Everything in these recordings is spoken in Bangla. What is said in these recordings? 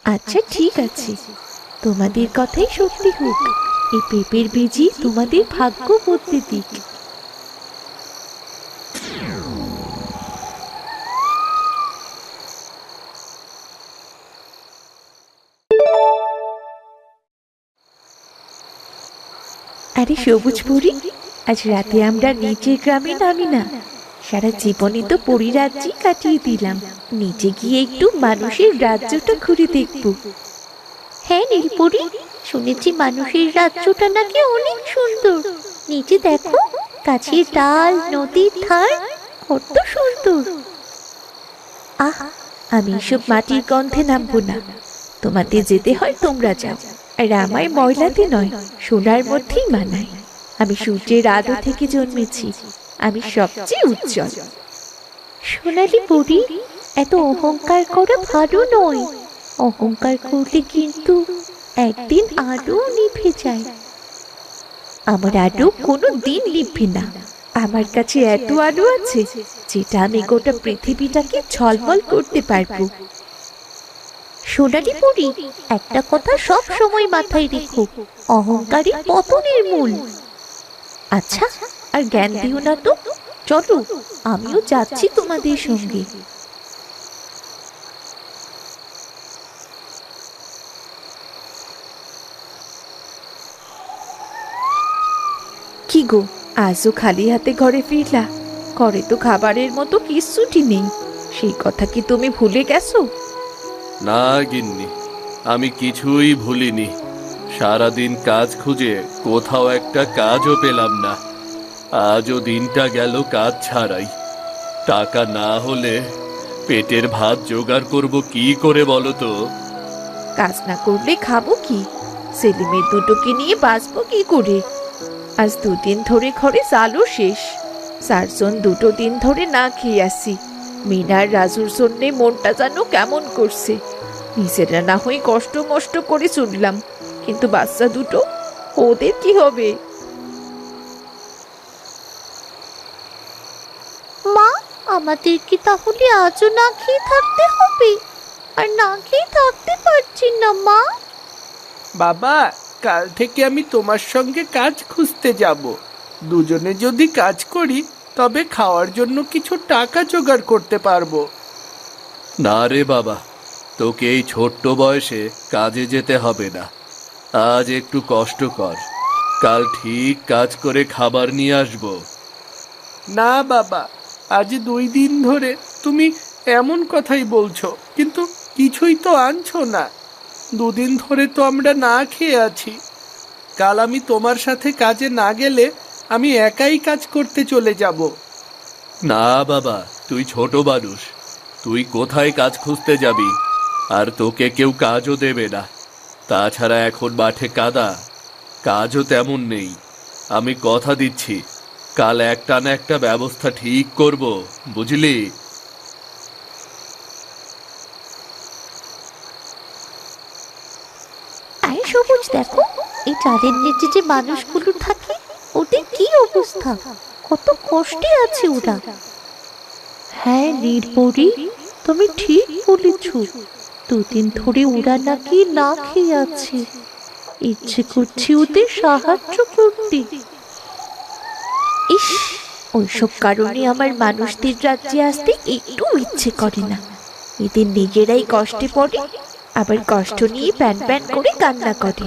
আচ্ছা ঠিক আছে, তোমাদের কথাই সত্যি হোক। এই পেঁপের বীজই তোমাদের ভাগ্য বদলে দিক। আরে সবুজ পরি, আজ রাতে আমরা নিচের গ্রামে নামি না। সারা জীবনে তো পরিরাজ্যই কাটিয়ে দিলাম, নিচে গিয়ে একটু মানুষের রাজ্যটা ঘুরে দেখব। হ্যাঁ নীলপরি, শুনেছি মানুষের রাজ্যটা নাকি অনেক সুন্দর। নিচে দেখো, গাছের ডাল, নদীর ধার, কত সুন্দর। আহ, আমি এসব মাটির গন্ধে নামবো না। তোমাদের যেতে হয় তোমরা যাও, আর আমায় ময়লাতে নয়, সোনার মধ্যেই মানায়। আমি সূর্যের আলো থেকে জন্মেছি, আমি সবচেয়ে উজ্জ্বল। সোনালি পরি, এত অহংকার করা ভালো নয়। অহংকার করলে কিন্তু একদিন আলো নিভে যায়। আমার আলো কোনো দিন নিভবে না। আমার কাছে এত আলো আছে যেটা আমি গোটা পৃথিবীটাকে ঝলমল করতে পারবো। সোনালি পরি, একটা কথা সব সময় মাথায় রেখো, অহংকারই পতনের মূল। আচ্ছা, আর জ্ঞান দিও না তো। চলো, আমিও যাচ্ছি তোমাদের সঙ্গে। কি গো, আজও খালি হাতে ঘরে ফিরলা? ঘরে তো খাবারের মতো কিচ্ছুটি নেই, সেই কথা কি তুমি ভুলে গেছো? না গিন্নি, আমি কিছুই ভুলিনি। সারাদিন কাজ খুঁজে কোথাও একটা কাজও পেলাম না। আজও দিনটা গেল কাজ ছাড়াই। টাকা না হলে পেটের ভাত জোগাড় করব কি করে বলো তো? কাজ না করলে খাবো কি? ছেলে মেয়ে দুটোকে নিয়ে বাঁচবো কি করে? আজ দুদিন ধরে ঘরে চালও শেষ। চারজন দুটো দিন ধরে না খেয়ে আসি। মিনার রাজুর জন্যে মনটা যেন কেমন করছে। নিজেরা না হয়ে কষ্ট মষ্ট করে চললাম, কিন্তু বাচ্চা দুটো, ওদের কি হবে? মা, আমাদের কি তাহলে আজও না খেয়ে থাকতে হবে? আর না খেয়ে থাকতে পারছি না মা। বাবা, কাল থেকে আমি তোমার সঙ্গে কাজ খুঁজতে যাব। দুজনে যদি কাজ করি তবে খাওয়ার জন্য কিছু টাকা জোগাড় করতে পারবো। না রে বাবা, তোকে এই ছোট্ট বয়সে কাজে যেতে হবে না। আজ একটু কষ্ট কর, কাল ঠিক কাজ করে খাবার নিয়ে আসবো। না বাবা, আজ 2 দিন ধরে তুমি এমন কথাই বলছো, কিন্তু কিছুই তো আনছো না। 2 দিন ধরে তো আমরা না খেয়ে আছি। কাল আমি তোমার সাথে কাজে না গেলে আমি একাই কাজ করতে চলে যাব। না বাবা, তুই ছোট মানুষ, তুই কোথায় কাজ খুঁজতে যাবি? আর তোকে কেউ কাজও দেবে না। তাছাড়া এখন মাঠে কাদা, কাজও তেমন নেই। আমি কথা দিচ্ছি, কাল একটা না একটা ব্যবস্থা ঠিক করব, বুঝলি? আরে সবুজ, দেখো, এই চালের নিচে যে মানুষগুলো থাকে, ওদের কি অবস্থা! কত কষ্টে আছে ওরা। হ্যাঁ নীলপরি, তুমি ঠিক বলেছ। 2 দিন ধরে ওরা নাকি না খেয়ে আছে। ইচ্ছে করছে ওদের সাহায্য করতে। ইস, ওইসব কারণে আমার মানুষদের রাজ্যে আসতে একটু ইচ্ছে করে না। এদের নিজেরাই কষ্টে পড়ে, আবার কষ্ট নিয়ে প্যান প্যান করে কান্না করে।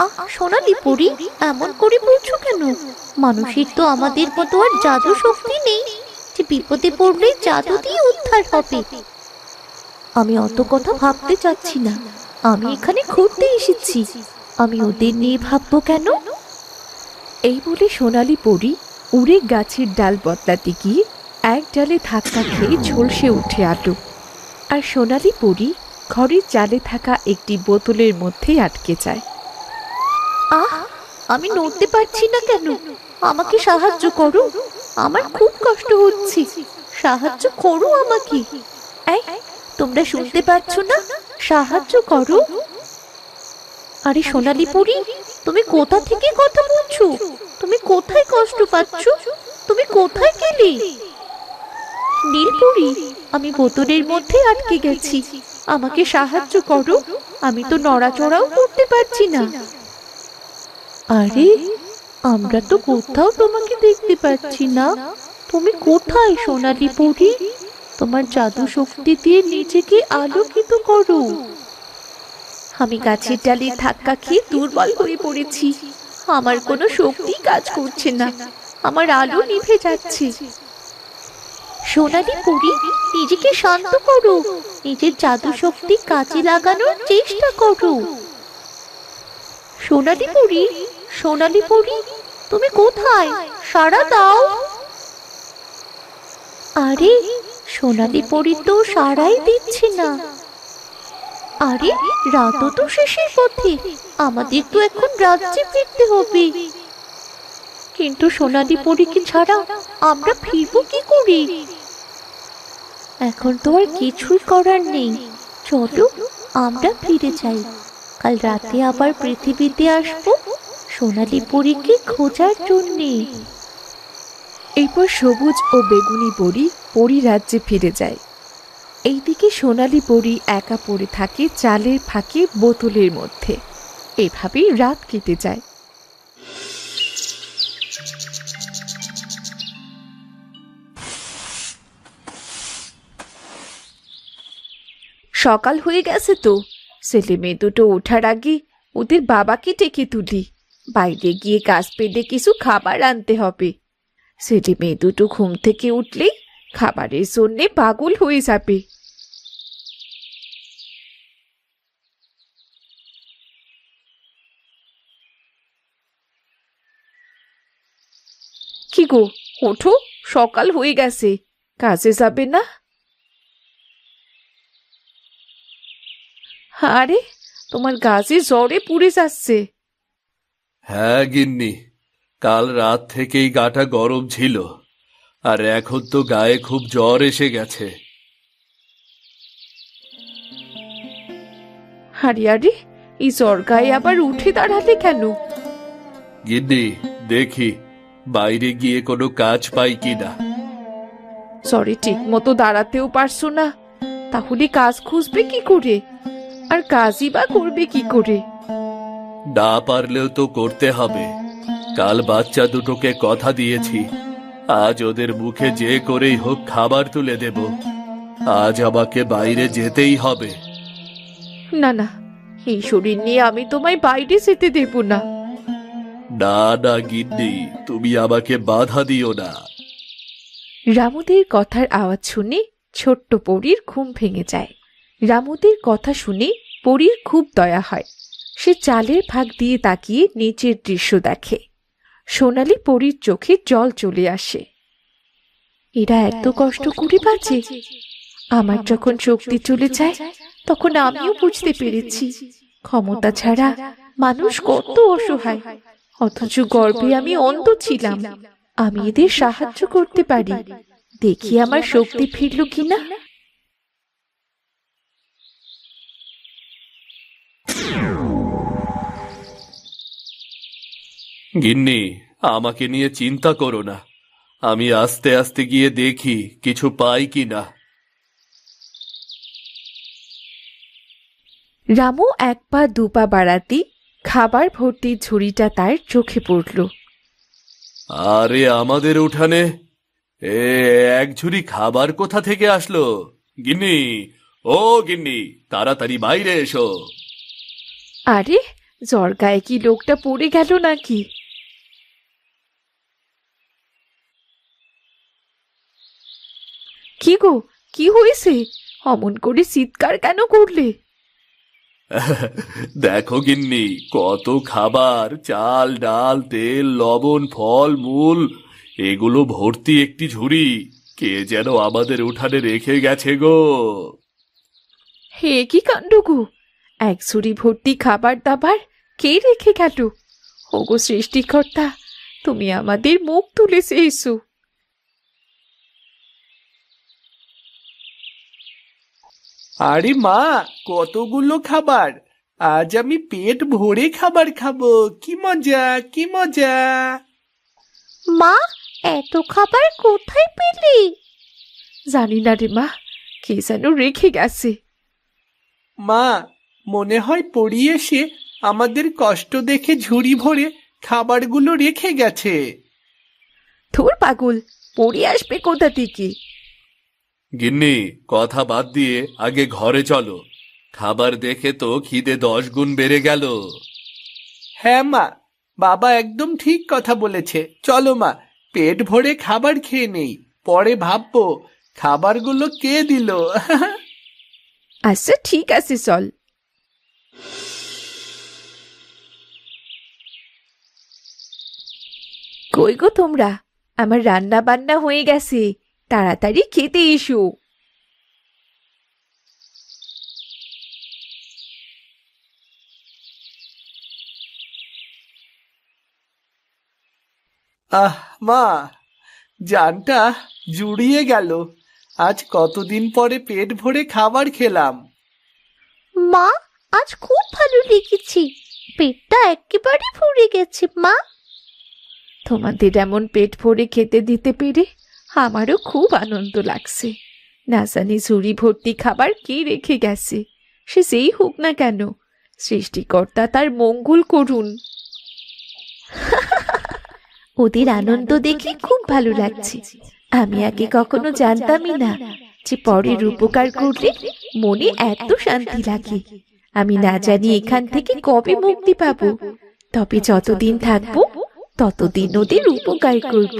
আহ সোনালি পরি, এমন করে বলছো কেন? মানুষের তো আমাদের মতো আর জাদু শক্তি নেই যে বিপদে পড়লে জাদু দিয়ে উদ্ধার হবে। আমি অত কথা ভাবতে চাচ্ছি না। আমি এখানে ঘুরতে এসেছি, আমি ওদের নিয়ে ভাববো কেন? এই বলে সোনালি পরি উড়ে গাছের ডাল বদলাতে গিয়ে এক ডালে ধাক্কা খেয়ে ঝলসে উঠে আলো। আর সোনালি পরি ঘরের চালে থাকা একটি বোতলের মধ্যে আটকে যায়। আহ, আমি নড়তে পারছি না কেন? আমাকে সাহায্য করো, আমার খুব কষ্ট হচ্ছে। সাহায্য করো আমাকে। এই, তোমরা শুনতে পাচ্ছ না? সাহায্য করো। আরে সোনালি পরি, তুমি কোথা থেকে কথা বলছো? তুমি কোথায় কষ্ট পাচ্ছ? তুমি কোথায় গেলে? নীলপরি, আমি বোতলের মধ্যে আটকে গেছি। আমাকে সাহায্য করো, আমি তো নড়াচড়াও করতে পারছি না। আরে, আমরা তো কোথাও তোমাকে দেখতে পাচ্ছি না। তুমি কোথায় সোনালী পরী? তোমার জাদু শক্তি দিয়ে নিজেকে আলোকিত করো। আমি গাছের ডালে ধাক্কা খেয়ে দুর্বল হয়ে পড়েছি। আমার কোনো শক্তি কাজ করছে না, আমার আলো নিভে যাচ্ছে। সোনালী পরী, নিজেকে শান্ত করো, নিজের জাদু শক্তি কাজে লাগানোর চেষ্টা করো। সোনালী পরী, সোনালী পরী, তুমি কোথায়? সাড়া দাও। আরে, সোনালী পরী তো সাড়াই দিচ্ছে না। আরে, রাতও তো শেষের পথে, আমাদের তো এখন রাজ্যে ফিরতে হবে। কিন্তু সোনালী পরীকে ছাড়া আমরা ফিরবো কি করে? এখন তো আর কিছুই করার নেই, চলো আমরা ফিরে যাই। কাল রাতে আবার পৃথিবীতে আসবো সোনালী পরীকে খোঁজার জন্যে। এরপর সবুজ ও বেগুনি পরী পরী রাজ্যে ফিরে যায়। এইদিকে সোনালী পরী একা পড়ে থাকে চালের ফাঁকে বোতলের মধ্যে। এভাবেই রাত কেটে যায়। সকাল হয়ে গেছে তো, ছেলে মেয়ে দুটো ওঠার আগে ওদের বাবাকে ডেকে তুলি। বাইরে গিয়ে গাছ পেড়ে কিছু খাবার আনতে হবে। ছেলে মেয়ে দুটো ঘুম থেকে উঠলেই খাবারের জন্যে পাগল হয়ে যাবে। কি গো, ওঠো, সকাল হয়ে গেছে, কাজে যাবে না? আরে, তোমার গাছে জ্বরে পুড়ে যাচ্ছে। হ্যাঁ গিন্নি, কাল রাত থেকেই গাটা গরম ছিল, আর এখন তো গায়ে খুব জ্বর এসে গেছে। আরে আরে, এই জ্বর গায়ে আবার উঠে দাঁড়ালে কেন? গিন্নি, দেখি বাইরে গিয়ে কোনো কাজ পাই কিনা। জ্বরে ঠিক মতো দাঁড়াতেও পারছো না, তাহলে কাজ খুঁজবে কি করে? আর কাজই বা করবে কি করে? না পারলেও তো করতে হবে। কাল বাচ্চা দুটোকে কথা দিয়েছি, আজ ওদের মুখে যে করেই হোক খাবার তুলে দেব। আজ আমাকে বাইরে যেতেই হবে। না না, এই শরীর নিয়ে আমি তোমায় বাইরে যেতে দেব না। না না গিন্নি, তুমি আমাকে বাধা দিও না। রামুদের কথার আওয়াজ শুনে ছোট্ট পরীর ঘুম ভেঙে যায়। রামুদের কথা শুনে পরীর খুব দয়া হয়। সে চালের ফাঁক দিয়ে তাকিয়ে নিচের দৃশ্য দেখে। সোনালী পরীর চোখে জল চলে আসে। এরা এত কষ্ট করে বাঁচে। আমার যখন শক্তি চলে যায় তখন আমিও বুঝতে পেরেছি ক্ষমতা ছাড়া মানুষ কত অসহায়। অথচ গর্ভে আমি অন্ধ ছিলাম। আমি এদের সাহায্য করতে পারি, দেখি আমার শক্তি ফিরল কিনা। গিন্নি, আমাকে নিয়ে চিন্তা করো না, আমি আস্তে আস্তে গিয়ে দেখি কিছু পাই কিনা। রামু এক পা দুপা বাড়াতে খাবার ভর্তি ঝুড়িটা তার চোখে পড়ল। আরে, আমাদের উঠানে এক ঝুড়ি খাবার কোথা থেকে আসলো? গিন্নি, ও গিন্নি, তাড়াতাড়ি বাইরে এসো। আরে, জ্বর গায়ে কি লোকটা পড়ে গেল নাকি? কি গো, কি হয়েছে? অমন করে চিৎকার কেন করলে? দেখো গিন্নি, কত খাবার, চাল ডাল তেল লবণ ফল মূল, এগুলো ভর্তি একটি ঝুড়ি কে যেন আমাদের উঠানে রেখে গেছে গো। হে কি কাণ্ড গো, এক ঝুড়ি ভর্তি খাবার দাবার কে রেখে গেল? ওগো সৃষ্টিকর্তা, তুমি আমাদের মুখ তুলে চেয়েছো। আরে মা, কতগুলো খাবার! আজ আমি পেট ভরে খাবার খাবো। কি মজা, কি মজা! মা, এত খাবার কোথায় পেলি? জানি না রে মা, কে যেন রেখে গেছে। মা, মনে হয় পড়ি এসে আমাদের কষ্ট দেখে ঝুড়ি ভরে খাবারগুলো রেখে গেছে। ধুর পাগল, পড়ে আসবে কোথা থেকে? গিন্নি, কথা বাদ দিয়ে আগে ঘরে চলো। খাবার দেখে তো খিদে 10 গুণ বেড়ে গেল। হ্যাঁ মা, বাবা একদম ঠিক কথা বলেছে। চলো মা, পেট ভরে খাবার খেয়ে নেই, পরে ভাববো খাবারগুলো কে দিল। আচ্ছা ঠিক আছে, চল। কই গো তোমরা? আমার রান্না বান্না হয়ে গেছে, তাড়াতাড়ি খেতে এসো। আহ মা, জানটা জুড়িয়ে গেল। আজ কতদিন পরে পেট ভরে খাবার খেলাম। মা, আজ খুব ভালো লেগেছে, পেটটা একেবারে ভরে গেছে মা। তোমাদের এমন পেট ভরে খেতে দিতে পেরে আমারও খুব আনন্দ লাগছে। না জানি ঝুড়ি ভর্তি খাবার কে রেখে গেছে। সে যেই হোক না কেন, সৃষ্টিকর্তা তার মঙ্গল করুন। ওদের আনন্দ দেখে খুব ভালো লাগছে। আমি আগে কখনো জানতামই না যে পরের উপকার করলে মনে এত শান্তি লাগে। আমি না জানি এখান থেকে কবে মুক্তি পাবো, তবে যতদিন থাকবো ততদিন ওদের উপকার করব।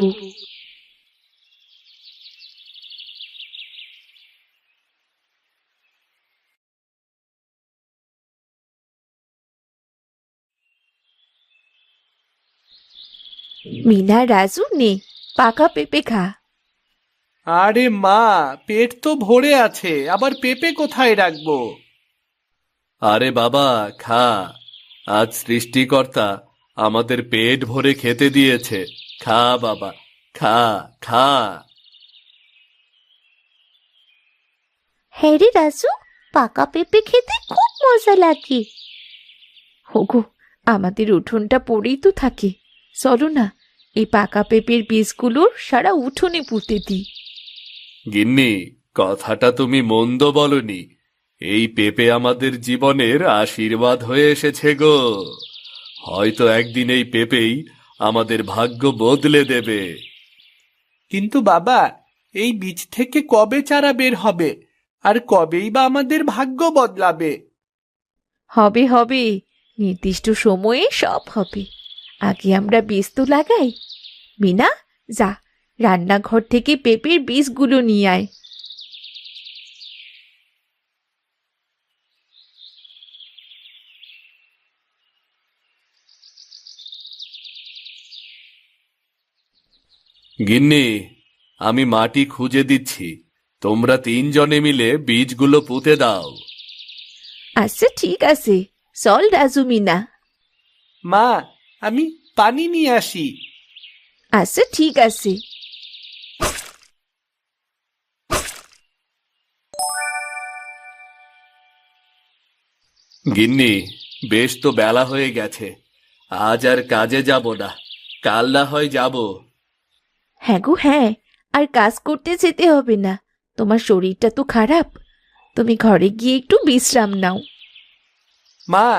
মিনা, রাজু নে, পাকা পেঁপে খা। আরে মা, পেট তো ভরে আছে, আবার পেঁপে কোথায় রাখবো? আরে বাবা, খা। আজ সৃষ্টিকর্তা আমাদের পেট ভরে খেতে দিয়েছে। খা বাবা, খা খা। হ্যাঁ রে রাজু, পাকা পেঁপে খেতে খুব মজা লাগে। হোগো, আমাদের উঠোনটা পড়েই তো থাকে। চলো না, এই পাকা পেঁপের বীজগুলোর সারা উঠোনে পুঁতে দিই। গিন্নি, কথাটা তুমি মন্দ বলনি। এই পেঁপে আমাদের জীবনের আশীর্বাদ হয়ে এসেছে গো। হয়তো একদিন এই পেঁপেই আমাদের ভাগ্য বদলে দেবে। কিন্তু বাবা, এই বীজ থেকে কবে চারা বের হবে, আর কবেই বা আমাদের ভাগ্য বদলাবে? হবে হবে, নির্দিষ্ট সময়ে সব হবে। আগে আমরা বীজ তো লাগাই। মিনা, যা, রান্নাঘর থেকে পেঁপের বীজগুলো নিয়ে আয়। গিন্নি, আমি মাটি খুঁজে দিচ্ছি, তোমরা 3 জনে মিলে বীজগুলো পুঁতে দাও। আচ্ছা ঠিক আছে, চল রাজু, মিনা। মা, আমি পানি নিয়ে আসি। আচ্ছা ঠিক আছে। গিন্নি, বেশ তো বেলা হয়ে গেছে, আজ আর কাজে যাব না, কাল না হয় যাব। হ্যাঁ গো হ্যাঁ, আর কাজ করতে যেতে হবে না। তোমার শরীরটা তো খারাপ, তুমি ঘরে গিয়ে একটু বিশ্রাম নাও। মা,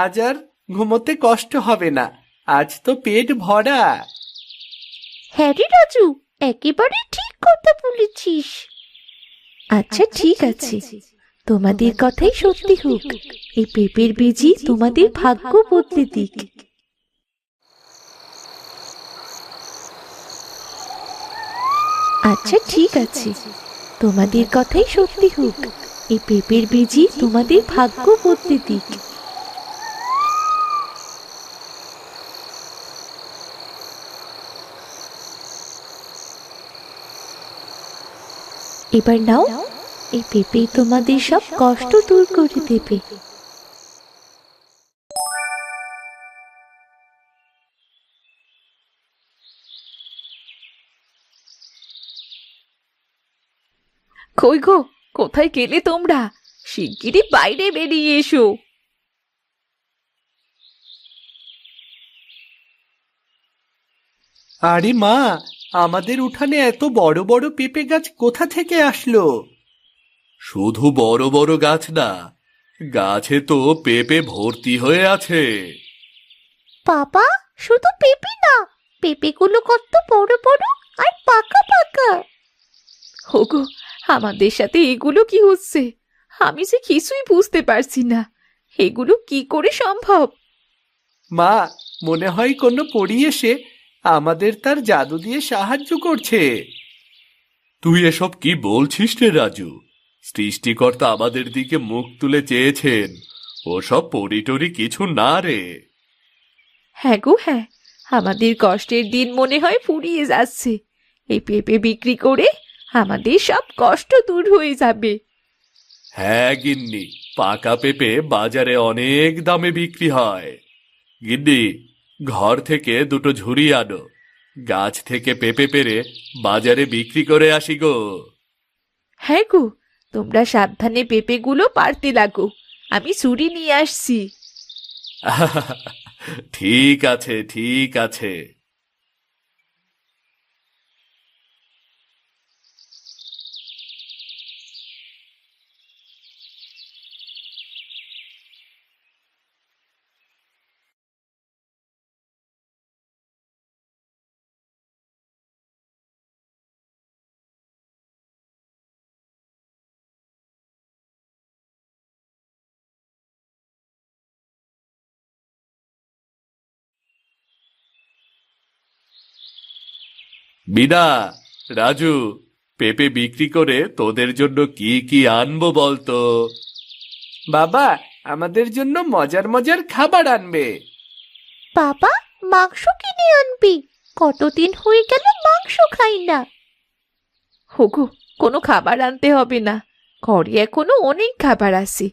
আজ আর ঘুমোতে কষ্ট হবে না, আজ তো পেট ভরা। হ্যাঁ রে রাজু, একেবারে ঠিক কথা বলেছিস। আচ্ছা ঠিক আছে, তোমাদের কথাই সত্যি হোক। এই পেঁপের বীজই তোমাদের ভাগ্য বদলে দিক। আচ্ছা ঠিক আছে, তোমাদের কথাই সত্যি হোক। এই পেঁপের বীজই তোমাদের ভাগ্য বদলে দিক। এবার নাও, এই পেঁপে তোমাদের সব কষ্ট দূর করে দেবে। কই গো, কোথায় গেলে তোমরা? শিগগিরই বাইরে বেরিয়ে এসো। আরে মা, আমাদের উঠানে এত বড় বড় পেঁপে গাছ কোথা থেকে আসলো? শুধু বড় বড় গাছ না, গাছে তো পেঁপে ভর্তি হয়ে আছে। বাবা, শুধু পেঁপে না, পেঁপেগুলো কত বড় বড় আর পাকা পাকা। ওগো, আমাদের সাথে এগুলো কি হচ্ছে? আমি যে কিছুই বুঝতে পারছি না। এগুলো কি করে সম্ভব? মা, মনে হয় কোনো পরী এসে আমাদের তার জাদু দিয়ে সাহায্য করছে। তুই এসব কি বলছিস রে রাজু? সৃষ্টিকর্তা আমাদের দিকে মুখ তুলে চেয়েছেন, ওসব পরিটরি কিছু না রে। হ্যাঁ গো হ্যাঁ, আমাদের কষ্টের দিন মনে হয় ফুরিয়ে যাচ্ছে। এই পেঁপে বিক্রি করে আমাদের সব কষ্ট দূর হয়ে যাবে। হ্যাঁ গিন্নি, পাকা পেঁপে বাজারে অনেক দামে বিক্রি হয়। গিন্নি, ঘর থেকে দুটো ঝুড়ি আনো, গাছ থেকে পেঁপে পেড়ে বাজারে বিক্রি করে আসি গো। হ্যাঁ গো, তোমরা সাবধানে পেঁপেগুলো পারতে লাগো, আমি ছুরি নিয়ে আসছি। ঠিক আছে, ঠিক আছে। বিনা, রাজু, পেঁপে বিক্রি করে তোদের জন্য কি কি আনবো বলতো? বাবা, আমাদের জন্য মজার মজার খাবার আনবে। বাবা, মাংস কিনে আনবি, কতদিন হয়ে গেল মাংস খাই না। ওগো, কোনো খাবার আনতে হবে না, ঘরে এখনো অনেক খাবার আছে।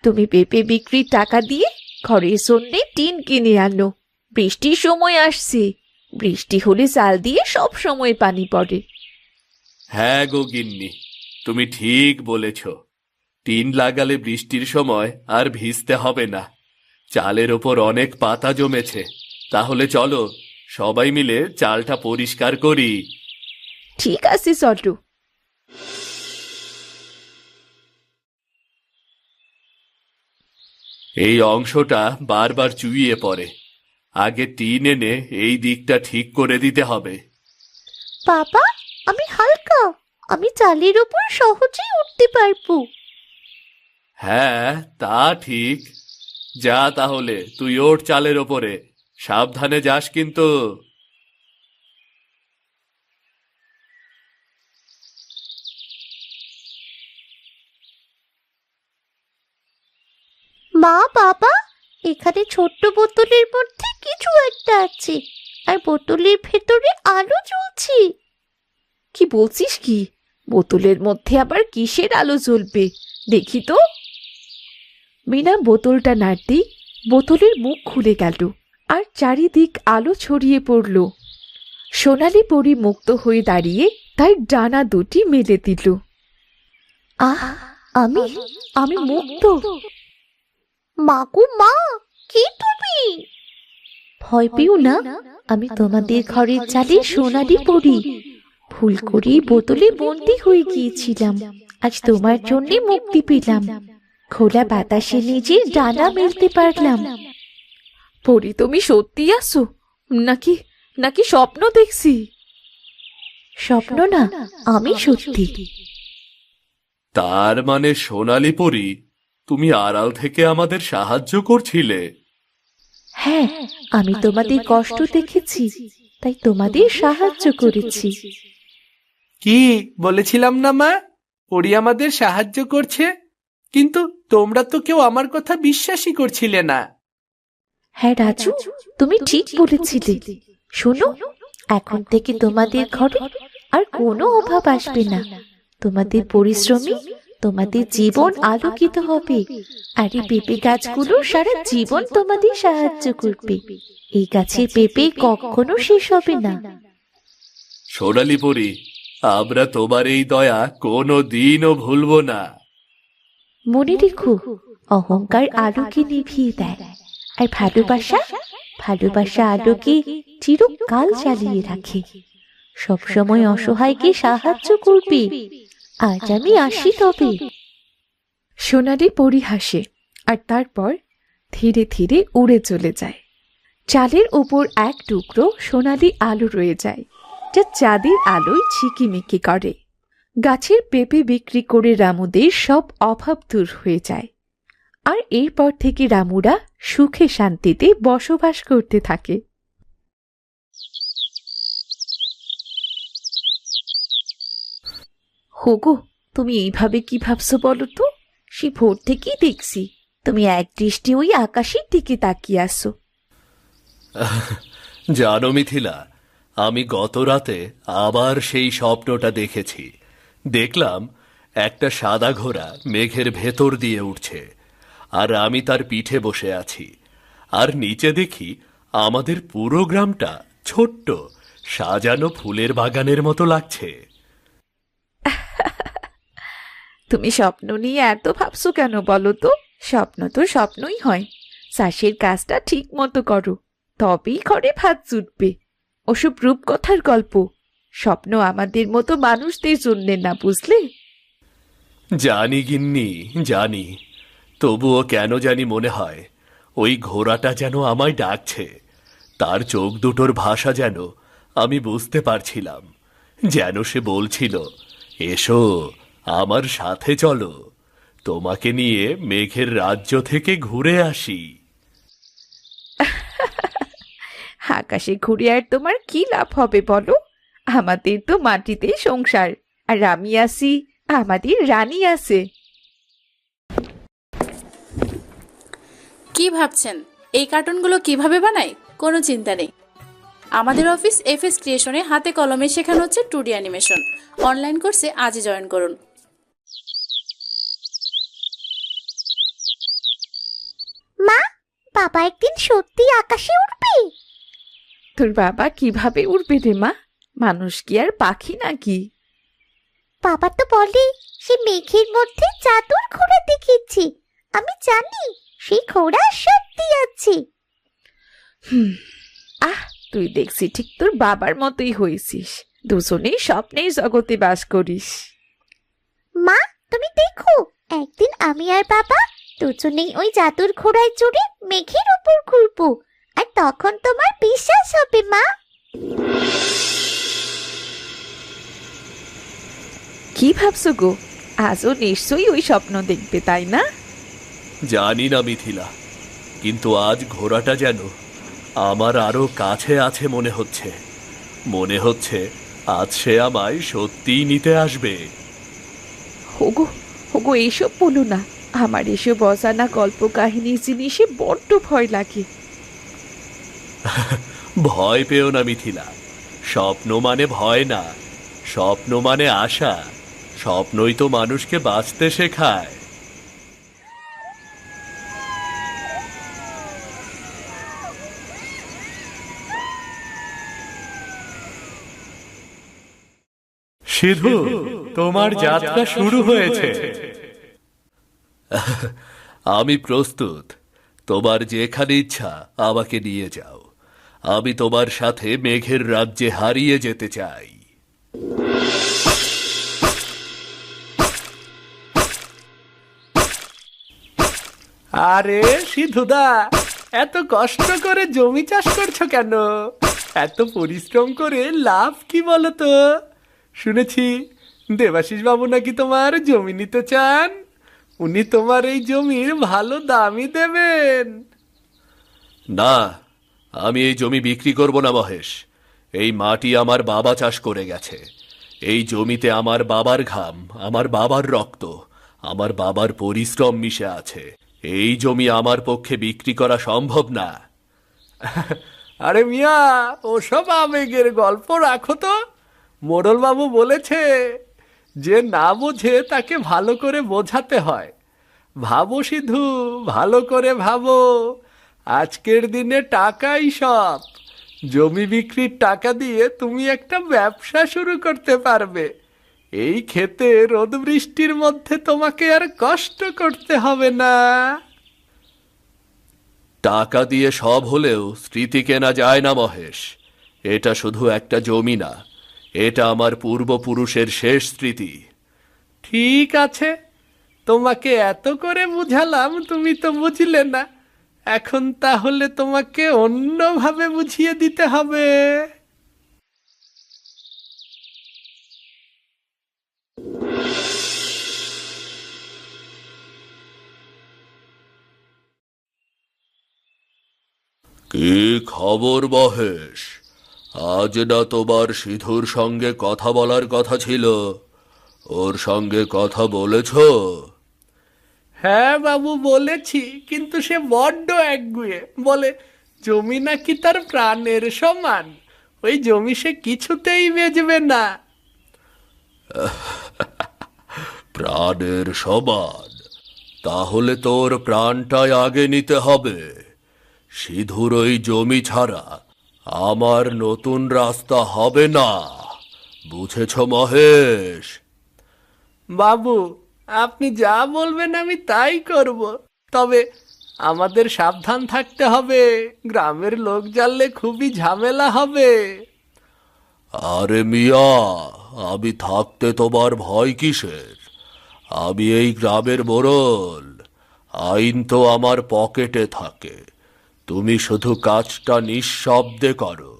তুমি পেঁপে বিক্রির টাকা দিয়ে ঘরের জন্যে টিন কিনে আনো। বৃষ্টির সময় আসছে, বৃষ্টি হলে চাল দিয়ে সব সময় পানি পড়ে। হ্যাঁ গো গিন্নি, তুমি ঠিক বলেছ। টিন লাগালে বৃষ্টির সময় আর ভিজতে হবে না। চালের ওপর অনেক পাতা জমেছে, তাহলে চলো সবাই মিলে চালটা পরিষ্কার করি। ঠিক আছে, চলো। এই অংশটা বারবার চুইয়ে পড়ে, আগে টিন এনে এই দিকটা ঠিক করে দিতে হবে। বাবা, আমি হালকা, আমি চালের উপর সহজেই উঠতে পারবো। হ্যাঁ, তা ঠিক। যা তাহলে, তুই ওঠ চালের ওপরে, সাবধানে যাস কিন্তু। মা, বাবা, এখানে ছোট্ট বোতলের মধ্যে কিছু একটা আছে, আর বোতলের ভেতরে আলো জ্বলছে। কি বলছিস কি? বোতলের মধ্যে আবার কিসের আলো জ্বলবে? দেখি তো। বিনা বোতলটা নাড়তেই বোতলের মুখ খুলে গেল, আর চারিদিক আলো ছড়িয়ে পড়ল। সোনালি পরী মুক্ত হয়ে দাঁড়িয়ে তার ডানা দুটি মেলে দিল। আহ, আমি আমি মুক্ত। মা গো মা, কে তুমি? ভয় পেও না, আমি তোমাদের ঘরের চালে সোনালি পরী। ভুল করে বোতলে বন্দি হয়ে গিয়েছিলাম, আজ তোমার জন্য মুক্তি পেলাম। খোলা বাতাসে নিজের ডানা মেলতে পারলাম। পরী, তুমি সত্যি আসো নাকি নাকি স্বপ্ন দেখছি? স্বপ্ন না, আমি সত্যি। তার মানে সোনালি পরী, তুমি আড়াল থেকে আমাদের সাহায্য করছিলে? হ্যাঁ, আমি তোমাদের কষ্ট দেখেছি, তাই তোমাদের সাহায্য করেছি। কি বলেছিলাম না মা, পরী আমাদের সাহায্য করছে? কিন্তু তোমরা তো কেউ আমার কথা বিশ্বাসই করছিলে না। হ্যাঁ রাজু, তুমি ঠিক বলেছিলে। শোনো, এখন থেকে তোমাদের ঘরে আর কোনো অভাব আসবে না। তোমাদের পরিশ্রমী তোমাদের জীবন আলোকিত হবে, আর এই পেঁপে গাছগুলো সারা জীবন তোমাদের সাহায্য করবে। এই গাছের পেঁপে কখনো শেষ হবে না। সোনালি পরী, আমরা তোমার এই দয়া কোনো দিনও ভুলবো না। মনে রেখো, অহংকার আলোকে নিভিয়ে দেয়, আর ভালোবাসা ভালোবাসা আলোকে চিরকাল জ্বালিয়ে রাখে। সবসময় অসহায়কে সাহায্য করবে। আজ আমি আসি তবে। সোনালি পরি হাসে আর তারপর ধীরে ধীরে উড়ে চলে যায়। চালের ওপর এক টুকরো সোনালি আলো রয়ে যায়, যা চাঁদের আলোয় ঝিকিমিকি করে। গাছের পেঁপে বিক্রি করে রামুদের সব অভাব দূর হয়ে যায়, আর এরপর থেকে রামুরা সুখে শান্তিতে বসবাস করতে থাকে। হোগো, তুমি এইভাবে কি ভাবছো বলো তো? সে ভোর থেকেই দেখছি তুমি এক দৃষ্টি ওই আকাশের দিকে তাকিয়ে আসো। জানো মিথিলা, আমি গত রাতে আবার সেই স্বপ্নটা দেখেছি। দেখলাম একটা সাদা ঘোড়া মেঘের ভেতর দিয়ে উঠছে, আর আমি তার পিঠে বসে আছি। আর নিচে দেখি আমাদের পুরো গ্রামটা ছোট্ট সাজানো ফুলের বাগানের মতো লাগছে। তুমি স্বপ্ন নিয়ে এত ভাবছো কেন বলো তো? স্বপ্ন তো স্বপ্নই হয়। চাষের কাজটা ঠিক মতো করো, তবেই ঘরে ভাত জুটবে। ওসব রূপকথার গল্প। স্বপ্ন আমাদের মতো মানুষদের জন্যে না, বুঝলে? জানি গিন্নি, জানি। তবুও কেন জানি মনে হয় ওই ঘোড়াটা যেন আমায় ডাকছে। তার চোখ দুটোর ভাষা যেন আমি বুঝতে পারছিলাম, যেন সে বলছিল, এসো আমার সাথে চলো, তোমাকে নিয়ে মেঘের রাজ্য থেকে ঘুরে আসি। আকাশে ঘুরে আর তোমার কি লাভ হবে বলো? আমাদের তো মাটিতে সংসার, আর আমি আছি, আমাদের রানী আছে। কি ভাবছেন এই কার্টুনগুলো কিভাবে বানাই? কোনো চিন্তা নেই। আমাদের অফিস এফএস ক্রিয়েশনে হাতে কলমে শেখানো হচ্ছে 2D অ্যানিমেশন। অনলাইন কোর্সে আজই জয়েন করুন। মা, বাবা একদিন সত্যি আকাশে উঠবে? তোর বাবা কিভাবে উড়বে রে মা? মানুষ কি আর পাখি নাকি? বাবা তো বলে সে মেঘের মধ্যে জাদুর ঘোড়া দেখেছি। আমি জানি সেই ঘোড়া সত্যি আছে। আহ, তুই দেখছি ঠিক তোর বাবার মতোই হয়েছিস। দুজনেই স্বপ্নেই জগতে বাস করিস। মা, তুমি দেখো, একদিন আমি আর বাবা দুজনেই ওই জাদুর ঘোড়ায় চড়ে মেঘের উপর ঘুরবো, আর তখন তোমার বিশ্বাস হবে মা। কি ভাবছো গো? আজও নিশ্চয়ই ওই স্বপ্ন দেখবে, তাই না? জানি না মিথিলা, কিন্তু আজ ঘোড়াটা যেন আমার আরো কাছে আছে মনে হচ্ছে। মনে হচ্ছে আজ সে আমায় সত্যিই নিতে আসবে। হোগো হোগো, এইসব বলো না। আমার এসব অজানা গল্প কাহিনীর জিনিসে বড্ড ভয় লাগে। ভয় পেও না মিথিলা, স্বপ্ন মানে ভয় না, স্বপ্ন মানে আশা। স্বপ্নই তো মানুষকে বাঁচতে শেখায়। সিধু, তোমার যাত্রা শুরু হয়েছে। আমি প্রস্তুত। তোমার যেখানে ইচ্ছা আমাকে নিয়ে যাও। আমি তোমার সাথে মেঘের রাজ্যে হারিয়ে যেতে চাই। আরে সিধুদা, এত কষ্ট করে জমি চাষ করছো কেন? এত পরিশ্রম করে লাভ কি বলো তো? শুনেছি দেবাশিস বাবু নাকি তোমার জমি নিতে চান। উনি তোমার এই জমির ভালো দামই দেবেন। না, আমি এই জমি বিক্রি করব না মহেশ। এই মাটি আমার বাবা চাষ করে গেছে। এই জমিতে আমার বাবার ঘাম, আমার বাবার রক্ত, আমার বাবার পরিশ্রম মিশে আছে। এই জমি আমার পক্ষে বিক্রি করা সম্ভব না। আরে মিয়া, ওসব আবেগের গল্প রাখো তো। মোড়ল বাবু বলেছে যে না বোঝে তাকে ভালো করে বোঝাতে হয়। ভাবো সিধু, ভালো করে ভাবো। আজকের দিনে টাকাই সব। জমি বিক্রির টাকা দিয়ে তুমি একটা ব্যবসা শুরু করতে পারবে। এই ক্ষেতে রোদ বৃষ্টির মধ্যে তোমাকে আর কষ্ট করতে হবে না। টাকা দিয়ে সব হলেও স্মৃতি কেনা যায় না মহেশ। এটা শুধু একটা জমি না, এটা আমার পূর্বপুরুষের শেষ স্মৃতি। ঠিক আছে, তোমাকে এত করে বুঝালাম, তুমি তো বুঝলে না। এখন তাহলে তোমাকে অন্যভাবে বুঝিয়ে দিতে হবে। কি খবর মহেশ? আজ না তোমার সিধুর সঙ্গে কথা বলার কথা ছিল? ওর সঙ্গে কথা বলেছো? হ্যাঁ বাবু, বলেছি, কিন্তু সে বড্ড একগুঁয়ে। বলে জমি নাকি তার প্রাণের সমান, ওই জমি সে কিছুতেই বেচবে না। প্রাণের সমান? তাহলে তোর প্রাণটাই আগে নিতে হবে। সিধুর ওই জমি ছাড়া আমার নতুন রাস্তা হবে না, বুঝেছ মহেশ? বাবু, আপনি যা বলবেন আমি তাই করব। তবে আমাদের সাবধান থাকতে হবে, গ্রামের লোক জানলে খুবই ঝামেলা হবে। আরে মিয়া, আমি থাকতে তোমার ভয় কিসের? আমি এই গ্রামের মোড়ল, আইন তো আমার পকেটে থাকে। তুমি শুধু কাজটা নিঃশব্দে করো,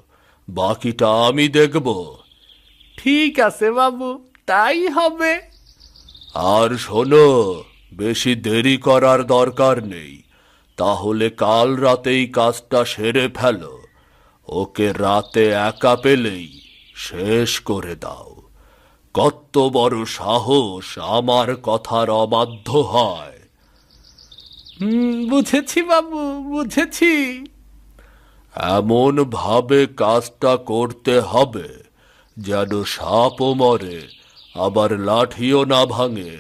বাকিটা আমি দেখব। ঠিক আছে বাবু, তাই হবে। আর শোনো, বেশি দেরি করার দরকার নেই। তাহলে কাল রাতেই কাজটা সেরে ফেলো। ওকে রাতে একা পেলেই শেষ করে দাও। কত বড় সাহস আমার কথার অবাধ্য হয়! বুঝেছি বাবু, বুঝেছি। এমন ভাবে কাজটা করতে হবে যেন সাপও মরে আবার লাঠিও না ভাঙে।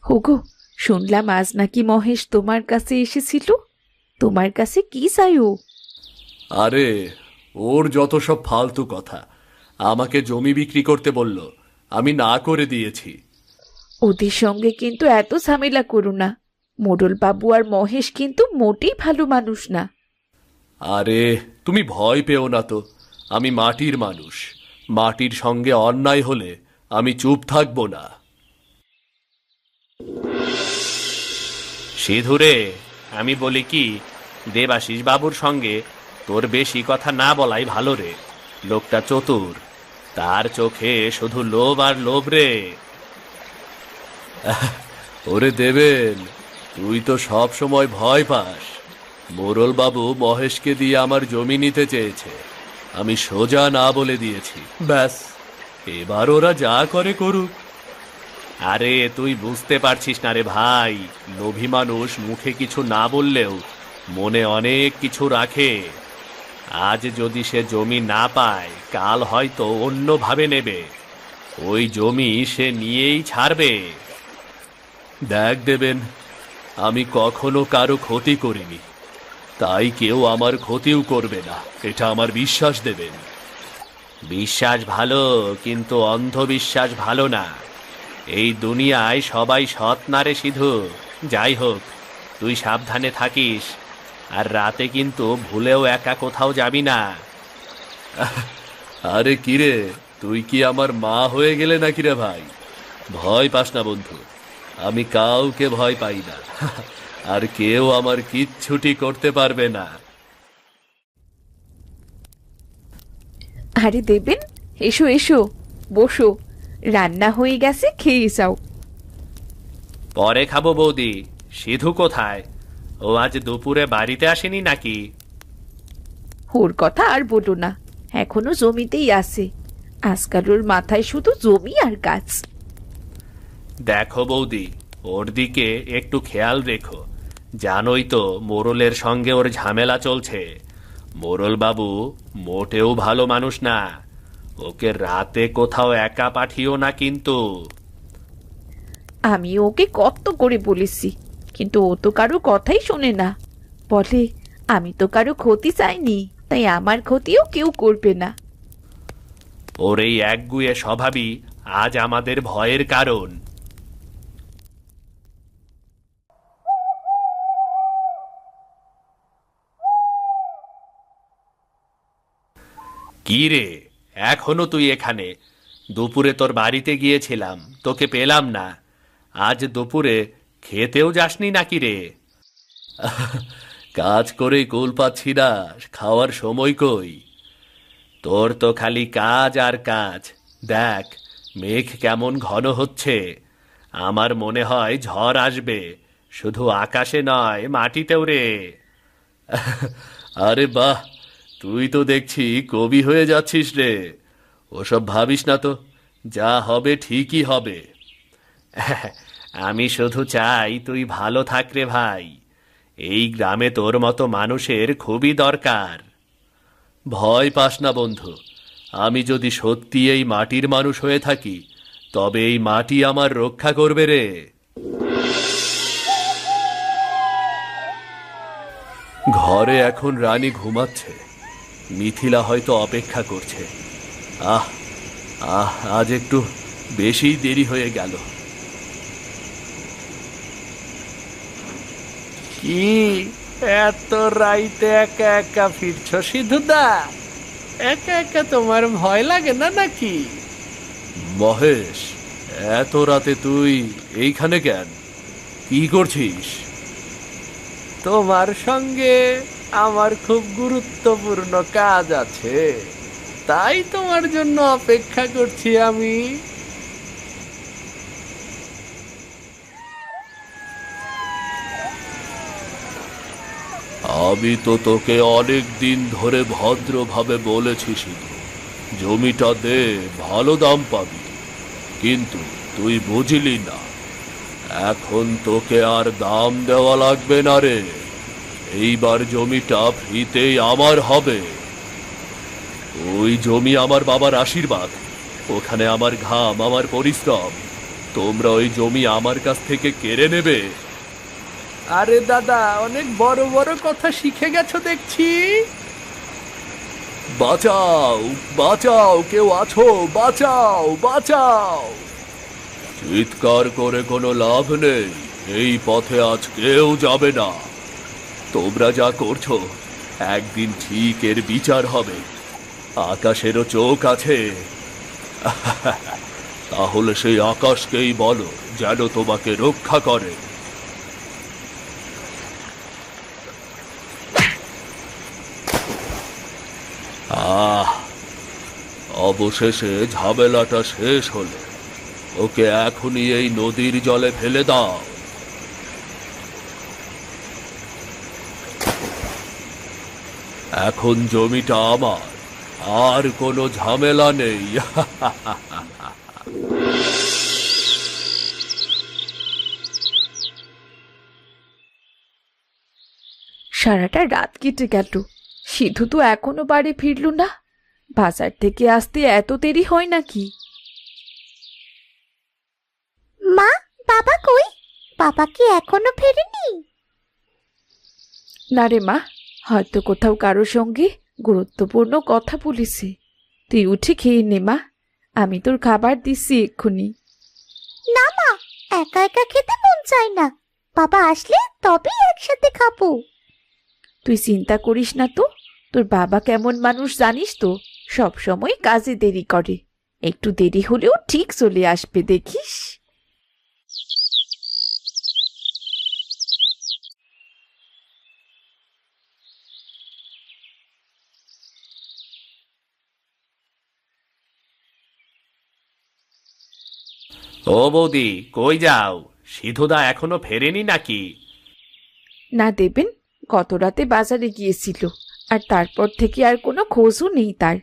ওগো, শুনলাম আজ নাকি মহেশ তোমার কাছে এসেছিল। তোমার কাছে কি চাই ও? আরে, ওর যত সব ফালতু কথা। আমাকে জমি বিক্রি করতে বলল, আমি না করে দিয়েছি। ওদের সঙ্গে কিন্তু এত ঝামেলা করো না। মোড়ল বাবু আর মহেশ কিন্তু মোটেই ভালো মানুষ না। আরে, তুমি ভয় পেও না তো। আমি মাটির মানুষ। মাটির সঙ্গে অন্যায় হলে আমি চুপ থাকবো না। সিধুরে, আমি বলি কি, দেবাশিস বাবুর সঙ্গে তোর বেশি কথা না বলাই ভালো রে। লোকটা চতুর, তার চোখে শুধু লোভ আর লোভ রে। ওরে দেবেন, তুই তো সব সময় ভয় পাস। মোরল বাবু মহেশকে দিয়ে আমার জমি নিতে চেয়েছে, আমি সোজা না বলে দিয়েছি। ব্যাস, এবার ওরা যা করে করুক। আরে তুই বুঝতে পারছিস না রে ভাই, লোভী মানুষ মুখে কিছু না বললেও মনে অনেক কিছু রাখে। আজ যদি সে জমি না পায়, কাল হয়তো অন্যভাবে নেবে। ওই জমি সে নিয়েই ছাড়বে। দেখ দেবেন, আমি কখনো কারো ক্ষতি করিনি, তাই কেউ আমার ক্ষতিও করবে না, এটা আমার বিশ্বাস দেবেন। বিশ্বাস ভালো, কিন্তু অন্ধবিশ্বাস ভালো না। এই দুনিয়ায় সবাই সৎ না রে সিধু। যাই হোক, তুই সাবধানে থাকিস, আর রাতে কিন্তু ভুলেও একা কোথাও যাবি না। আরে কিরে, তুই কি আমার মা হয়ে গেলে নাকি রে ভাই? ভয় পাস না বন্ধু, আমি কাউকে ভয় পাই না, আর কেউ আমার কিচ্ছুটি করতে পারবে না। আরে দেবেন, এসো এসো, বসো। রান্না হয়ে গেছে, খেয়ে যাও। পরে খাবো বৌদি। সিধু কোথায়? ও আজ দুপুরে বাড়িতে আসেনি নাকি? ওর কথা আর বলো না, এখনো জমিতেই আছে। আজকাল ওর মাথায় শুধু জমি আর গাছ। দেখো বৌদি, ওর দিকে একটু খেয়াল রেখো। জানোই তো মোরলের সঙ্গে ওর ঝামেলা চলছে। মোরল বাবু মোটেও ভালো মানুষ না। ওকে রাতে কোথাও একা পাঠিও না কিন্তু। আমি ওকে কত করে বলেছি, কিন্তু ও তো কারো কথাই শোনে না। বলে আমি তো কারো ক্ষতি চাইনি, তাই আমার ক্ষতিও কেউ করবে না। ওর এই একগুঁয়ে স্বভাবই আজ আমাদের ভয়ের কারণ। কি রে, এখনো তুই এখানে? দুপুরে তোর বাড়িতে গিয়েছিলাম, তোকে পেলাম না। আজ দুপুরে খেতেও যাসনি নাকি রে? কাজ করেই কুল পাচ্ছি না, খাওয়ার সময় কই। তোর তো খালি কাজ আর কাজ। দেখ, মেঘ কেমন ঘন হচ্ছে। আমার মনে হয় ঝড় আসবে, শুধু আকাশে নয়, মাটিতেও রে। আরে বাহ, তুই তো দেখছি কবি হয়ে যাচ্ছিস রে। ওসব ভাবিস না তো, যা হবে ঠিকই হবে। আমি শুধু চাই তুই ভালো থাক রে ভাই। এই গ্রামে তোর মতো মানুষের খুবই দরকার। ভয় পাস না বন্ধু, আমি যদি সত্যি এই মাটির মানুষ হয়ে থাকি, তবে এই মাটি আমার রক্ষা করবে রে। ঘরে এখন রানী ঘুমাচ্ছে, মিথিলা হয়তো অপেক্ষা করছে। আহ আহ আজ একটু বেশি দেরি হয়ে গেল। কি এত রাইতে একা একা ফিরছ সিধুদা? একা একা তোমার ভয় লাগে না নাকি? মহেশ, এত রাতে তুই এইখানে কেন? কি করছিস? তোমার সঙ্গে আমার খুব গুরুত্বপূর্ণ কাজ আছে, তাই তোমার জন্য অপেক্ষা করছি আমি। আমি তো তোকে অনেক দিন ধরে ভদ্রভাবে বলেছি শুধু, জমিটা দে, ভালো দাম পাবি, কিন্তু তুই বুঝলি না। এখন তোকে আর দাম দেওয়া লাগবে না রে, এইবার জমিটা ফ্রিতেই আমার হবে। ওই জমি আমার বাবার আশীর্বাদ, ওখানে আমার ঘাম, আমার পরিশ্রম। তোমরা ওই জমি আমার কাছ থেকে কেড়ে নেবে? আরে দাদা, অনেক বড় বড় কথা শিখে গেছো দেখছি। বাঁচাও, বাঁচাও, কেউ আছো? বাঁচাও, বাঁচাও! চিৎকার করে কোনো লাভ নেই, এই পথে আজ কেউ যাবে না। তোমরা যা করছো, একদিন ঠিক এর বিচার হবে। আকাশেরও চোখ আছে। তাহলে সেই আকাশকেই বলো যেন তোমাকে রক্ষা করে। অবশেষে ঝামেলাটা শেষ হলো। ওকে এখনই এই নদীর জলে ফেলে দাও। এখন জমিটা আমার, আর কোনো ঝামেলা নেই। সারাটা রাত কেটে গেল, সিধু তো এখনো বাড়ি ফিরল না। বাজার থেকে আসতে এত দেরি হয় নাকি? মা, বাবা কই? বাবা কি এখনো ফেরেনি? না রে মা, হয়তো কোথাও কারোর সঙ্গে গুরুত্বপূর্ণ কথা বলেছে। তুই উঠে খেয়ে নে মা, আমি তোর খাবার দিচ্ছি এক্ষুনি। না মা, একা একা খেতে মন চায় না, বাবা আসলে তবেই একসাথে খাবো। তুই চিন্তা করিস না তো, তোর বাবা কেমন মানুষ জানিস তো, সব সময় কাজে দেরি করে। একটু দেরি হলেও ঠিক চলে আসবে, দেখিস। ও বৌদি, কই যাও? সিধুদা এখনো ফেরেনি নাকি? না দেবেন, গত রাতে বাজারে গিয়েছিল, আর তারপর থেকে আর কোনো খোঁজও নেই তার।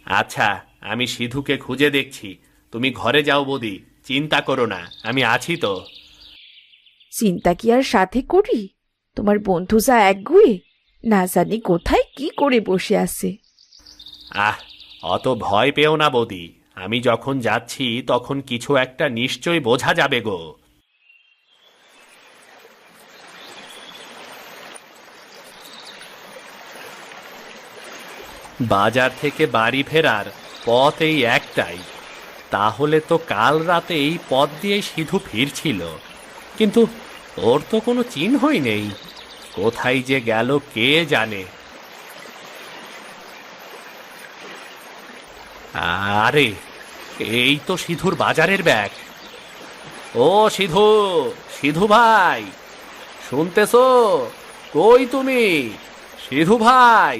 আচ্ছা, আমি সিধুকে খুঁজে দেখছি। তুমি ঘরে যাও বৌদি, চিন্তা করো না, আমি আছি তো। চিন্তা কি আর সাথে করি? তোমার বন্ধু যা একগুঁয়ে, না জানি কোথায় কি করে বসে আছে। আহ, অত ভয় পেও না বৌদি, আমি যখন যাচ্ছি তখন কিছু একটা নিশ্চয় বোঝা যাবে গো। বাজার থেকে বাড়ি ফেরার পথ এই একটাই, তাহলে তো কাল রাতে এই পথ দিয়ে সিধু ফিরছিল, কিন্তু ওর তো কোনো চিহ্নই নেই। কোথায় যে গেল কে জানে। আরে, এই তো সিধুর বাজারের ব্যাগ। ও সিধু, সিধু ভাই, শুনতেছো? কই তুমি, সিধু ভাই?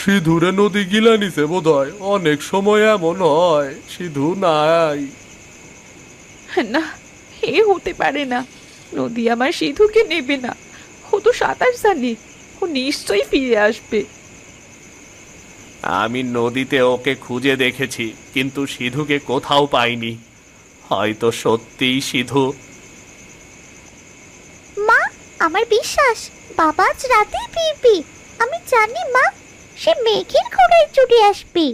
সিধুরে নদী গিলা নিছে বোধহয়, অনেক সময় এমন হয় সিধু নাই। না, এ হতে পারে না। নদী আমার সিধুকে নেবে না। ও তো সাঁতার জানে, ও নিশ্চয়ই ফিরে আসবে। আমি নদীতে ওকে খুঁজে দেখেছি, কিন্তু সিধুকে কোথাও পাইনি। হয়তো সত্যিই সিধু। মা, আমার বিশ্বাস বাবা আজ রাতেই ফিরবে। আমি জানি মা, সে মেঘের ঘোড়ায় চড়ে আসবে।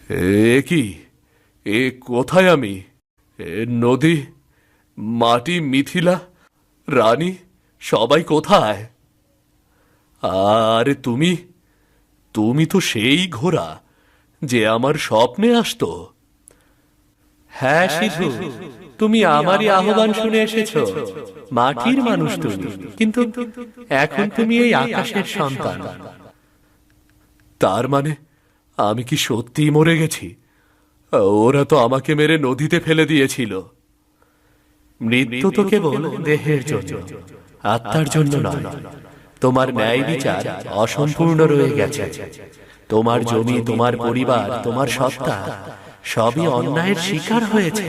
এ কি, এ কোথায় আমি? এ নদী, মাটি, মিথিলা, রানী, সবাই কোথায়? আরে তুমি, তুমি তো সেই ঘোড়া যে আমার স্বপ্নে আসতো। হ্যাঁ সিধু, তুমি আমারই আহ্বান শুনে এসেছো। মাটির মানুষ তুমি, কিন্তু এখন তুমি এই আকাশের সন্তান। তার মানে আমি কি সত্যিই মরে গেছি? ওরা তো আমাকে মেরে নদীতে ফেলে দিয়েছিল। মৃত্যু তো কেবল দেহের জন্য, আত্মার জন্য নয়। তোমার ন্যায় বিচার অসম্পূর্ণ রয়ে গেছে। তোমার জমি, তোমার পরিবার, তোমার সত্তা সবই অন্যায়ের শিকার হয়েছে।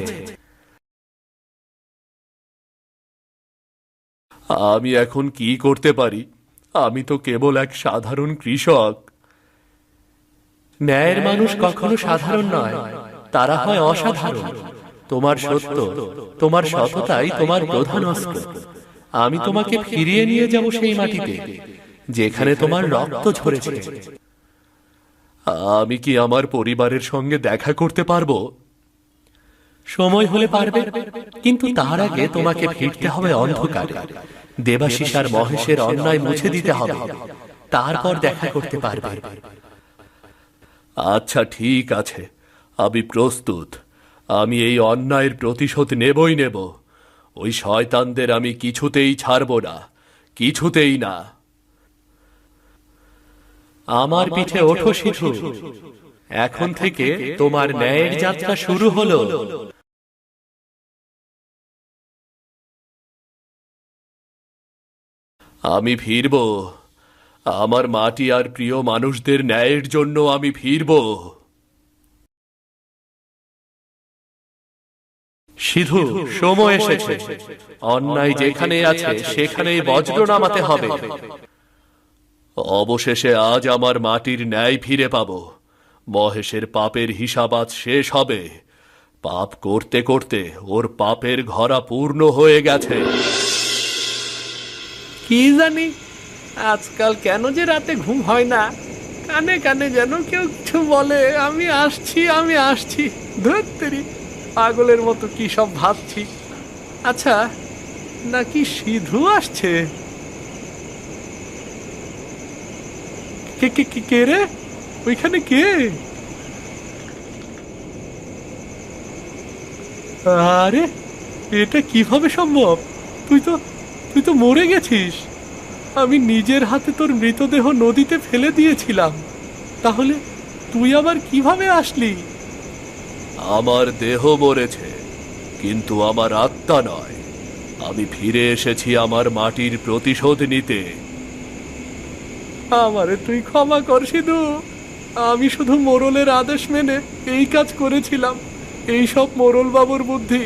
আমি এখন কি করতে পারি? আমি তো কেবল এক সাধারণ কৃষক। ন্যায়ের মানুষ কখনো সাধারণ নয়, তারা হয় অসাধারণ। তোমার সত্য, তোমার সততাই তোমার প্রধান অস্ত্র। আমি তোমাকে ফিরিয়ে নিয়ে যাব সেই মাটিতে যেখানে তোমার রক্ত ঝরেছে। আমি কি আমার পরিবারের সঙ্গে দেখা করতে পারবো? সময় হলে পারবে, কিন্তু তার আগে তোমাকে ফিরতে হবে অন্ধকারে। দেবাশিস আর মহেশের অন্যায় মুছে দিতে হবে, তারপর দেখা করতে পারবে। আচ্ছা ঠিক আছে, আমি প্রস্তুত। আমি এই অন্যায়ের প্রতিশোধ নেবই নেব। ওই শয়তানদের আমি কিছুতেই ছাড়ব না, কিছুতেই না। আমার পিঠে ওঠো সিধু, এখন থেকে তোমার ন্যায়ের যাত্রা শুরু হলো। আমি ফিরব, আমার মাটি আর প্রিয় মানুষদের ন্যায়ের জন্য আমি ফিরব। সিধু, সময় এসেছে। অন্যায় যেখানে আছে সেখানেই বজ্র নামাতে হবে। অবশেষে আজ আমার মাটির ন্যায় ফিরে পাব। মহেশের পাপের হিসাব আজ শেষ হবে। পাপ করতে করতে ওর পাপের ঘরা পূর্ণ হয়ে গেছে। কি জানি আজকাল কেন যে রাতে ঘুম হয় না। কানে কানে যেন কেউ কিছু বলে, আমি আসছি, আমি আসছি। ধুত্তেরি, পাগলের মতো কি সব ভাবছি। আচ্ছা, নাকি সিধু আসছে? কে কে কে কে রে? ওইখানে কে? আরে, এটা কিভাবে সম্ভব? তুই তো মরে গেছিস। আমি নিজের হাতে তোর মৃতদেহ নদীতে ফেলে দিয়েছিলাম। তাহলে তুই আবার কিভাবে আসলি? আমার দেহ মরেছে, কিন্তু আমার আত্মা নয়। আমি ফিরে এসেছি আমার মাটির প্রতিশোধ নিতে। আমারে তুই ক্ষমা কর সিধু। আমি শুধু মোড়লের আদেশ মেনে এই কাজ করেছিলাম। এই সব মোড়ল বাবুর বুদ্ধি,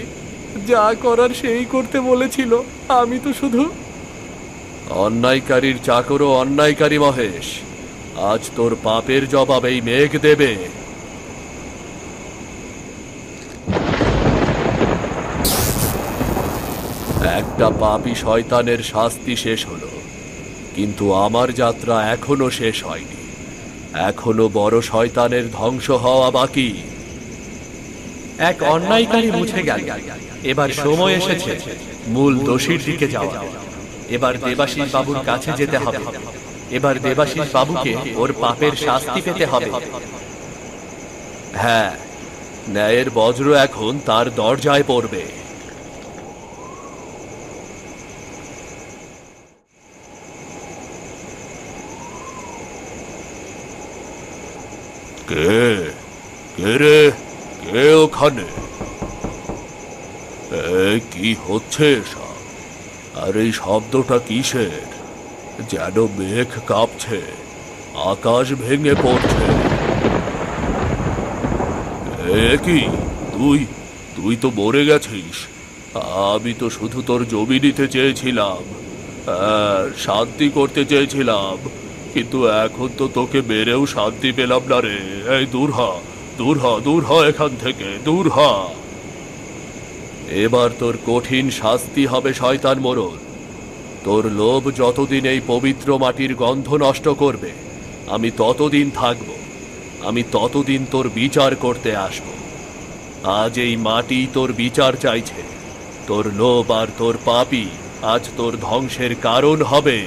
যা করার সেই করতে বলেছিল। আমি তো শুধু অন্যায়কারীর চাকরও অন্যায়কারী মহেশ। আজ তোর পাপের জবাব এই মেঘ দেবে। একটা পাপী শয়তানের শাস্তি শেষ হলো, কিন্তু আমার যাত্রা এখনো শেষ হয়নি। এখনো বড় শয়তানের ধ্বংস হওয়া বাকি। এক অন্যায়কারী মুছে গেল, এবার সময় এসেছে মূল দোষীর দিকে যাওয়া। এবার দেবাশিস বাবুর কাছে যেতে হবে। এবার দেবাশিস বাবুকে ওর পাপের শাস্তি পেতে হবে। হ্যাঁ, ন্যায়ের বজ্র এখন তার দরজায় পড়বে। কে কে রে, কে ওখানে? কি হচ্ছে সব? আর এই শব্দটা কিসের? যেন মেঘ কাঁপছে, আকাশ ভেঙে পড়ছে। কি তুই তুই তো মরে গেছিস। আমি তো শুধু তোর জমি নিতে চেয়েছিলাম, শান্তি করতে চেয়েছিলাম, কিন্তু এখন তো তোকে মেরেও শান্তি পেলাম না রে। এই দূর হ, দূর হ, দূর হ এখান থেকে, দূর হ। এবার তোর কঠিন শাস্তি হবে শয়তান মোড়ল। তোর লোভ যতদিন এই পবিত্র মাটির গন্ধ নষ্ট করবে, আমি ততদিন থাকব। আমি ততদিন তোর বিচার করতে আসব। আজ এই মাটি তোর বিচার চাইছে। তোর লোভ আর তোর পাপই আজ তোর ধ্বংসের কারণ হবে।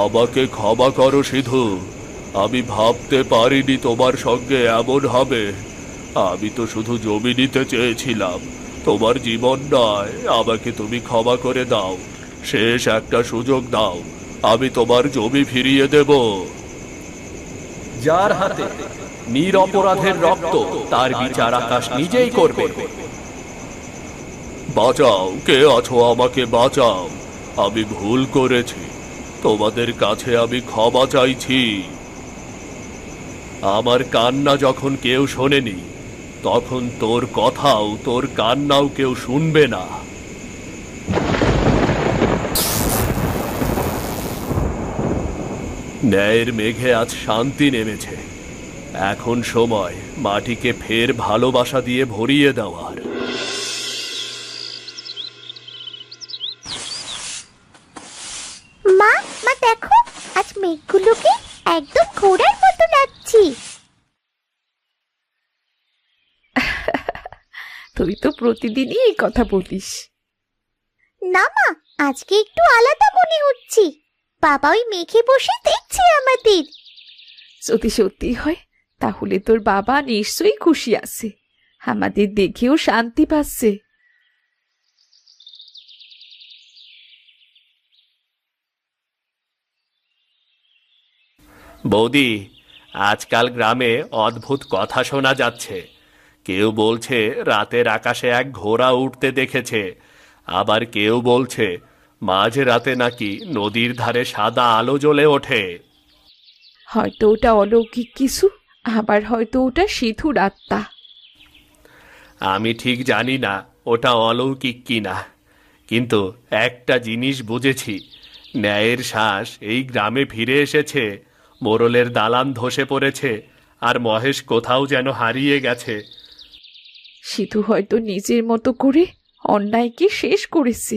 আমাকে ক্ষমা করো সিধু, আমি ভাবতে পারিনি তোমার সঙ্গে এমন হবে। আমি তো শুধু জমি নিতে চেয়েছিলাম, তোমার জীবন নয়। আমাকে তুমি ক্ষমা করে দাও, শেষ একটা সুযোগ দাও, আমি তোমার জমি ফিরিয়ে দেব। যার হাতে নিরপরাধের রক্ত, তার বিচার আকাশ নিজেই করবে। বাঁচাও, কে আছো? আমাকে বাঁচাও, আমি ভুল করেছি, তোমাদের কাছে আমি ক্ষমা চাইছি। আমার কান্না যখন কেউ শোনেনি, তখন তোর কথাও, তোর কান্নাও কেউ শুনবে না। ন্যায়ের মেঘে আজ শান্তি নেমেছে। এখন সময় মাটিকে ফের ভালোবাসা দিয়ে ভরিয়ে দেওয়ার। মা, মা দেখো, আজ মেঘগুলোকে একদম ঘোড়ার মতো লাগছে। তুই তো প্রতিদিনই এই কথা বলিস। না মা, আজকে একটু আলাদা মনে হচ্ছে। বাবা ওই মেঘে বসে দেখছে আমাদের। যদি সত্যি হয় তাহলে তোর বাবা নিশ্চয়ই খুশি আছে, আমাদের দেখেও শান্তি পাচ্ছে। বৌদি, আজকাল গ্রামে অদ্ভুত কথা শোনা যাচ্ছে। কেউ বলছে রাতের আকাশে এক ঘোড়া উঠতে দেখেছে, আবার কেউ বলছে মাঝ রাতে নাকি নদীর ধারে সাদা আলো জ্বলে ওঠে। হয়তো ওটা অলৌকিক কিছু, আবার হয়তো ওটা সিধুর আত্মা। আমি ঠিক জানি না ওটা অলৌকিক কিনা, কিন্তু একটা জিনিস বুঝেছি, ন্যায়ের শ্বাস এই গ্রামে ফিরে এসেছে। মোড়লের দালান ধসে পড়েছে, আর মহেশ কোথাও যেন হারিয়ে গেছে। সিধু হয়তো নিজের মতো করে অন্যায়কে শেষ করেছে,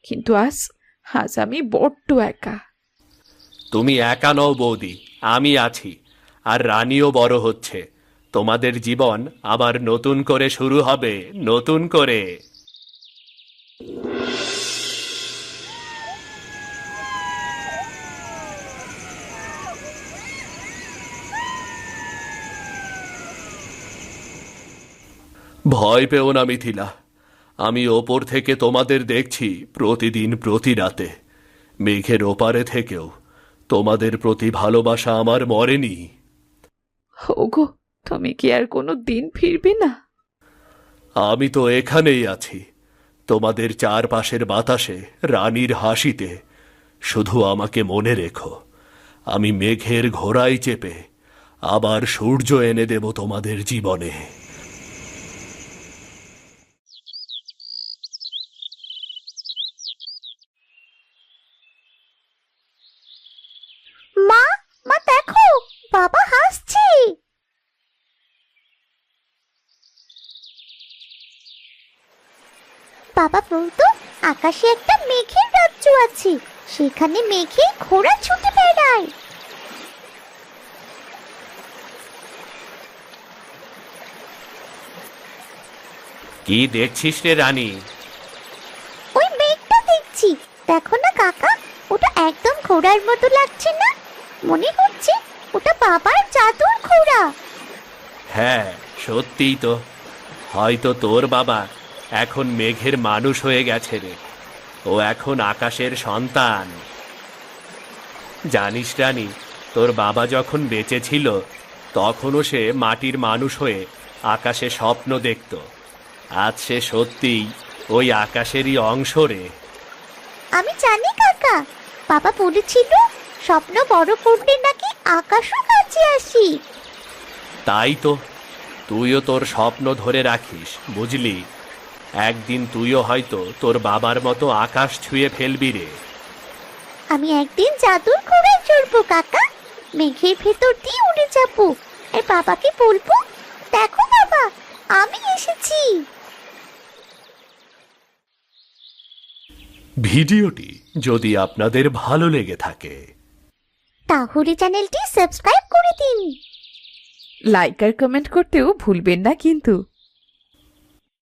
কিন্তু আজ আমি বড্ড একা। তুমি একা নও বৌদি, আমি আছি, আর রানীও বড় হচ্ছে। তোমাদের জীবন আবার নতুন করে শুরু হবে, নতুন করে। ভয় পেও না মিথিলা, আমি ওপর থেকে তোমাদের দেখছি প্রতিদিন, প্রতি রাতে। মেঘের ওপারে থেকেও তোমাদের প্রতি ভালোবাসা আমার মরেনি। ওগো, তুমি কি আর কোনো দিন ফিরবে না? আমি তো এখানেই আছি, তোমাদের চারপাশের বাতাসে, রানীর হাসিতে। শুধু আমাকে মনে রেখো, আমি মেঘের ঘোড়ায় চেপে আবার সূর্য এনে দেব তোমাদের জীবনে। মা, মা দেখো, বাবা হাসছে। বাবা বলতো আকাশে একটা মেঘের রাজ্য আছে, সেখানে মেঘে ঘোড়া ছুটে বেড়ায়। কি দেখছিস রে রানী? ওই মেঘটা দেখছি, দেখো না কাকা, ওটা একদম ঘোড়ার মতো লাগছে না? মনে হচ্ছে ওটা বাবার জাদুর ঘোড়া। হ্যাঁ, সত্যিই তো, হয়তো তোর বাবা এখন মেঘের মানুষ হয়ে গেছে রে। ও এখন আকাশের সন্তান। জানিস রানী, তোর বাবা যখন বেঁচে ছিল তখনও সে মাটির মানুষ হয়ে আকাশে স্বপ্ন দেখত। আজ সে সত্যিই ওই আকাশেরই অংশ রে। আমি জানি কাকা, বাবা বলেছিল স্বপ্ন বড় করলে নাকি আকাশও কাছে আসি। তাই তো, তুইও তোর স্বপ্ন ধরে রাখিস, বুঝলি? একদিন তুইও হয়তো তোর বাবার মতো আকাশ ছুঁয়ে ফেলবি রে। আমি একদিন জাদুর ঘোড়ায় চড়বো কাকা, মেঘের ভেতর দিয়ে উড়ে যাবো, আর বাবাকে বলবো, দেখো বাবা, আমি এসেছি। ভিডিওটি যদি আপনাদের ভালো লেগে থাকে তাহলে চ্যানেলটি সাবস্ক্রাইব করে দিন। লাইক আর কমেন্ট করতেও ভুলবেন না কিন্তু।